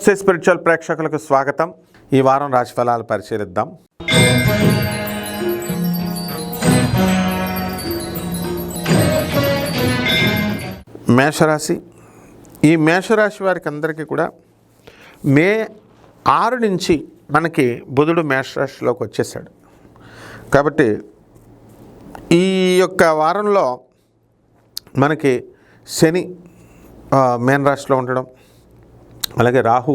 నమస్తే స్పిరిచువల్ ప్రేక్షకులకు స్వాగతం. ఈ వారం రాశి ఫలాలు పరిశీలిద్దాం. మేషరాశి. ఈ మేషరాశి వారికి అందరికీ కూడా మే 6 నుంచి మనకి బుధుడు మేషరాశిలోకి వచ్చేసాడు. కాబట్టి ఈ యొక్క వారంలో మనకి శని మేన రాశిలో ఉండడం, అలాగే రాహు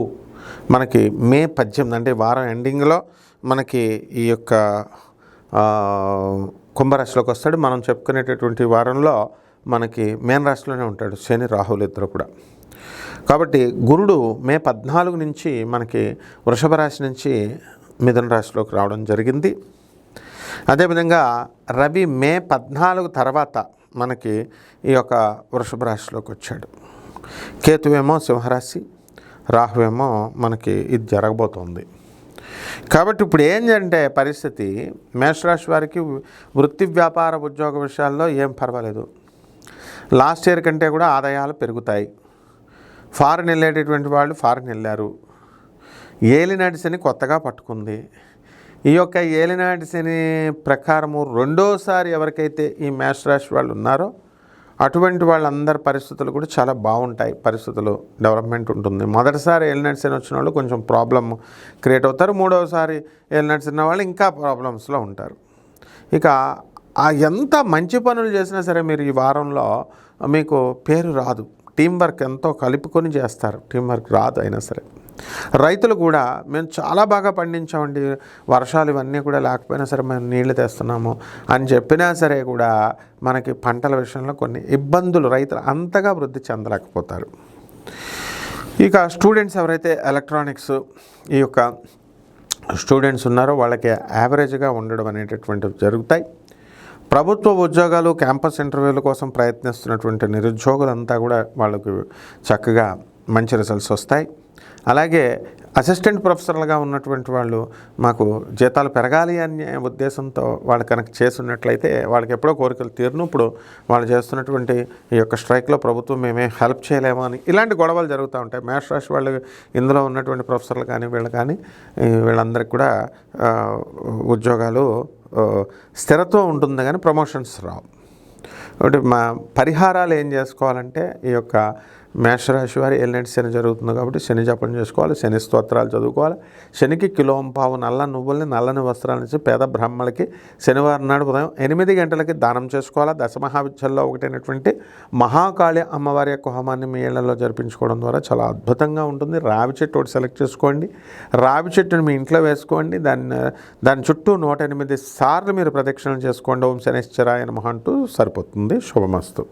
మనకి మే 18 అంటే వారం ఎండింగ్లో మనకి ఈ యొక్క కుంభరాశిలోకి వస్తాడు. మనం చెప్పుకునేటటువంటి వారంలో మనకి మేన రాశిలోనే ఉంటాడు శని రాహులు ఇద్దరు కూడా. కాబట్టి గురుడు మే 14 నుంచి మనకి వృషభ రాశి నుంచి మిథున రాశిలోకి రావడం జరిగింది. అదేవిధంగా రవి మే 14 తర్వాత మనకి ఈ యొక్క వృషభ రాశిలోకి వచ్చాడు. కేతువేమో సింహరాశి, రాహువేమో మనకి ఇది జరగబోతోంది. కాబట్టి ఇప్పుడు ఏంటంటే పరిస్థితి, మేషరాశి వారికి వృత్తి వ్యాపార ఉద్యోగ విషయాల్లో ఏం పర్వాలేదు. లాస్ట్ ఇయర్ కంటే కూడా ఆదాయాలు పెరుగుతాయి. ఫారిన్ వెళ్ళేటటువంటి వాళ్ళు ఫారిన్ వెళ్ళారు. ఏలినాటి శని కొత్తగా పట్టుకుంది. ఈ యొక్క ఏలినాటి శని ప్రకారము రెండోసారి ఎవరికైతే ఈ మేషరాశి వాళ్ళు ఉన్నారో అటువంటి వాళ్ళందరి పరిస్థితులు కూడా చాలా బాగుంటాయి. పరిస్థితులు డెవలప్మెంట్ ఉంటుంది. మొదటిసారి ఏలినాటి శని వచ్చిన వాళ్ళు కొంచెం ప్రాబ్లమ్ క్రియేట్ అవుతారు. మూడవసారి ఏలినాటి శని వాళ్ళు ఇంకా ప్రాబ్లమ్స్లో ఉంటారు. ఇక ఎంత మంచి పనులు చేసినా సరే మీరు ఈ వారంలో మీకు పేరు రాదు. టీం వర్క్ ఎంతో కలుపుకొని చేస్తారు. టీం వర్క్ రాదు అయినా సరే. రైతులు కూడా మేము చాలా బాగా పండించామండి, వర్షాలు ఇవన్నీ కూడా లేకపోయినా సరే మేము నీళ్లు తెస్తున్నాము అని చెప్పినా సరే కూడా మనకి పంటల విషయంలో కొన్ని ఇబ్బందులు, రైతులు అంతగా వృద్ధి చెందలేకపోతారు. ఇక స్టూడెంట్స్ ఎవరైతే ఎలక్ట్రానిక్స్ ఈ యొక్క స్టూడెంట్స్ ఉన్నారో వాళ్ళకి యావరేజ్గా ఉండడం అనేటటువంటివి జరుగుతాయి. ప్రభుత్వ ఉద్యోగాలు, క్యాంపస్ ఇంటర్వ్యూల కోసం ప్రయత్నిస్తున్నటువంటి నిరుద్యోగులంతా కూడా వాళ్ళకు చక్కగా మంచి రిజల్ట్స్ వస్తాయి. అలాగే అసిస్టెంట్ ప్రొఫెసర్లుగా ఉన్నటువంటి వాళ్ళు మాకు జీతాలు పెరగాలి అనే ఉద్దేశంతో వాళ్ళు కనుక చేస్తున్నట్లయితే వాళ్ళకి ఎప్పుడో కోరికలు తీరును. ఇప్పుడు వాళ్ళు చేస్తున్నటువంటి ఈ యొక్క స్ట్రైక్లో ప్రభుత్వం మేమే హెల్ప్ చేయలేమో అని ఇలాంటి గొడవలు జరుగుతూ ఉంటాయి. మేషరాశి వాళ్ళు ఇందులో ఉన్నటువంటి ప్రొఫెసర్లు కానీ వీళ్ళు కానీ వీళ్ళందరికీ కూడా ఉద్యోగాలు స్థిరత్వం ఉంటుంది కానీ ప్రమోషన్స్ రావు. కాబట్టి మా పరిహారాలు ఏం చేసుకోవాలంటే ఈ యొక్క మేషరాశి వారి ఏలినాటి శని జరుగుతుంది కాబట్టి శని జపం చేసుకోవాలి, శని స్తోత్రాలు చదువుకోవాలి. శనికి కిలోంపావు నల్ల నువ్వుల్ని, నల్లని వస్త్రాల నుంచి పేద బ్రాహ్మణులకి శనివారం నాడు ఉదయం 8 గంటలకి దానం చేసుకోవాలి. దశమహావిద్యల్లో ఒకటైనటువంటి మహాకాళి అమ్మవారి యొక్క హోమాన్ని మీ ఇళ్లలో జరిపించుకోవడం ద్వారా చాలా అద్భుతంగా ఉంటుంది. రావి చెట్టు ఒకటి సెలెక్ట్ చేసుకోండి. రావి చెట్టుని మీ ఇంట్లో వేసుకోండి. దాని చుట్టూ 108 సార్లు మీరు ప్రదక్షిణలు చేసుకోండి. ఓం శనిశ్చరాయ నమః అంటూ సరిపోతుంది. శుభమస్తు.